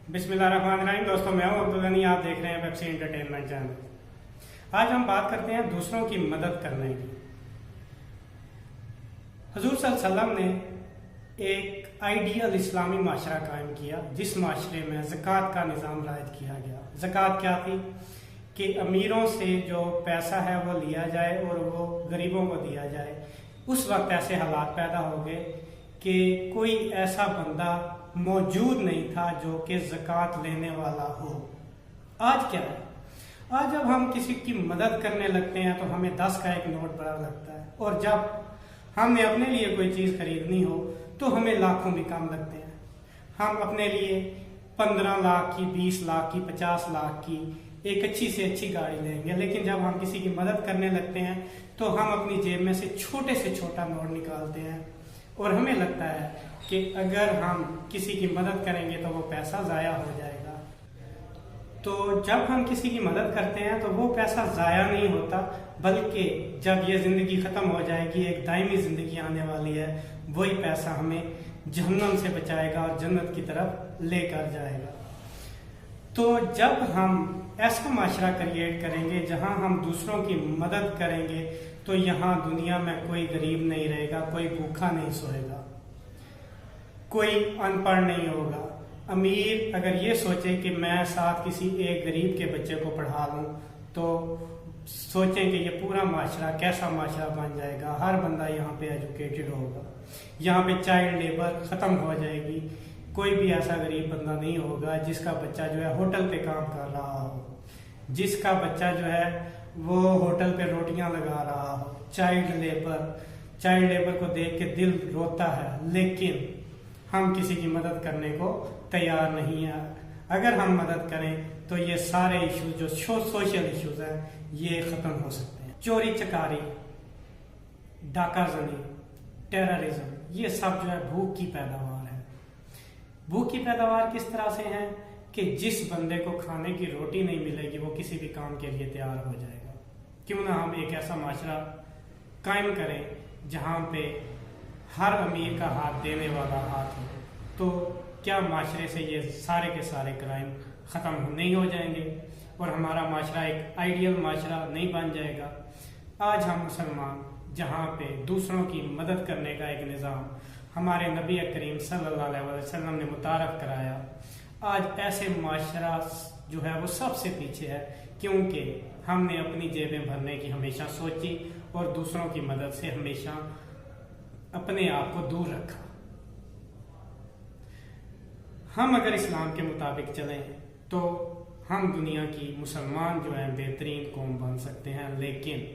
बिस्मिल्लाहिर्रहमानिर्रहीम। दोस्तों, मैं हूं अब्दुल गनी, आप देख रहे हैं पेप्सी एंटरटेनमेंट चैनल। आज हम बात करते हैं दूसरों की मदद करने की। हुजूर सल्लल्लाहु अलैहि वसल्लम ने एक आइडियल इस्लामी माशरा कायम किया, जिस माशरे में ज़कात का निज़ाम रायत किया गया। ज़कात क्या थी कि अमीरों से जो पैसा है वो लिया जाए और वो गरीबों को दिया जाए। उस वक्त ऐसे हालात पैदा हो गए कि कोई ऐसा बंदा मौजूद नहीं था जो कि ज़कात लेने वाला हो। आज क्या है, आज जब हम किसी की मदद करने लगते हैं तो हमें 10 का एक नोट बड़ा लगता है, और जब हमने अपने लिए कोई चीज़ खरीदनी हो तो हमें लाखों भी कम लगते हैं। हम अपने लिए 15 लाख की, 20 लाख की, 50 लाख की एक अच्छी से अच्छी गाड़ी लेंगे, लेकिन जब हम किसी की मदद करने लगते हैं तो हम अपनी जेब में से छोटा नोट निकालते हैं और हमें लगता है कि अगर हम किसी की मदद करेंगे तो वो पैसा ज़ाया हो जाएगा। तो जब हम किसी की मदद करते हैं तो वो पैसा ज़ाया नहीं होता, बल्कि जब ये ज़िंदगी ख़त्म हो जाएगी, एक दायमी ज़िंदगी आने वाली है, वही पैसा हमें जहन्नम से बचाएगा और जन्नत की तरफ लेकर जाएगा। तो जब हम ऐसा माशरा क्रिएट करेंगे जहां हम दूसरों की मदद करेंगे तो यहाँ दुनिया में कोई गरीब नहीं रहेगा, कोई भूखा नहीं सोएगा, कोई अनपढ़ नहीं होगा। अमीर अगर ये सोचे कि मैं साथ किसी एक गरीब के बच्चे को पढ़ा लूं तो सोचें कि ये पूरा माशरा कैसा माशरा बन जाएगा। हर बंदा यहाँ पे एजुकेटेड होगा, यहाँ पे चाइल्ड लेबर ख़त्म हो जाएगी। कोई भी ऐसा गरीब बंदा नहीं होगा जिसका बच्चा जो है होटल पे काम कर रहा हो, जिसका बच्चा जो है वो होटल पे रोटियां लगा रहा हो। चाइल्ड लेबर को देख के दिल रोता है, लेकिन हम किसी की मदद करने को तैयार नहीं है। अगर हम मदद करें तो ये सारे इश्यूज जो सोशल इश्यूज हैं ये ख़त्म हो सकते हैं। चोरी चकारी, डाकाजनी, टेररिज्म, ये सब जो है भूख की पैदावार है। भूख की पैदावार किस तरह से है कि जिस बंदे को खाने की रोटी नहीं मिलेगी वो किसी भी काम के लिए तैयार हो जाएगा। क्यों ना हम एक ऐसा माशरा कायम करें जहां पे हर अमीर का हाथ देने वाला हाथ हो, तो क्या माशरे से ये सारे के सारे क्राइम ख़त्म नहीं हो जाएंगे और हमारा माशरा एक आइडियल माशरा नहीं बन जाएगा। आज हम मुसलमान जहाँ पे दूसरों की मदद करने का एक निज़ाम हमारे नबी करीम सल्लल्लाहु अलैहि वसल्लम ने मुतारफ़ कराया, आज ऐसे माशरा जो है वो सबसे पीछे है, क्योंकि हमने अपनी जेबें भरने की हमेशा सोची और दूसरों की मदद से हमेशा अपने आप को दूर रखा। हम अगर इस्लाम के मुताबिक चलें तो हम दुनिया की मुसलमान जो है बेहतरीन कौम बन सकते हैं, लेकिन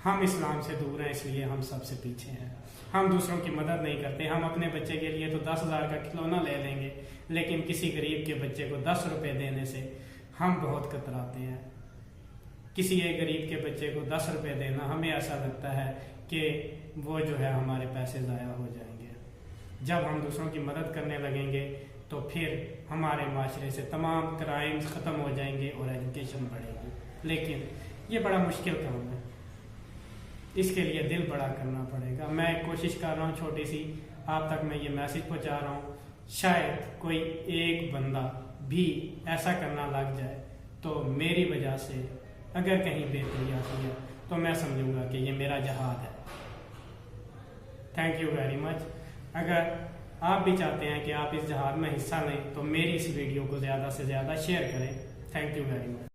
हम इस्लाम से दूर हैं, इसलिए हम सबसे पीछे हैं। हम दूसरों की मदद नहीं करते। हम अपने बच्चे के लिए तो 10,000 का खिलौना ले लेंगे, लेकिन किसी गरीब के बच्चे को 10 रुपए देने से हम बहुत कतराते हैं। किसी एक गरीब के बच्चे को 10 रुपए देना, हमें ऐसा लगता है कि वो जो है हमारे पैसे ज़ाया हो जाएंगे। जब हम दूसरों की मदद करने लगेंगे तो फिर हमारे माशरे से तमाम क्राइम्स ख़त्म हो जाएंगे और एजुकेशन बढ़ेगी। लेकिन ये बड़ा मुश्किल काम है, इसके लिए दिल बड़ा करना पड़ेगा। मैं कोशिश कर रहा हूँ छोटी सी, आप तक मैं ये मैसेज पहुँचा रहा हूँ। शायद कोई एक बंदा भी ऐसा करना लग जाए तो मेरी वजह से अगर कहीं बेहतरी आती है तो मैं समझूंगा कि ये मेरा जहाद है। Thank you very much. अगर आप भी चाहते हैं कि आप इस जहाद में हिस्सा लें तो मेरी इस वीडियो को ज़्यादा से ज़्यादा शेयर करें। Thank you very much.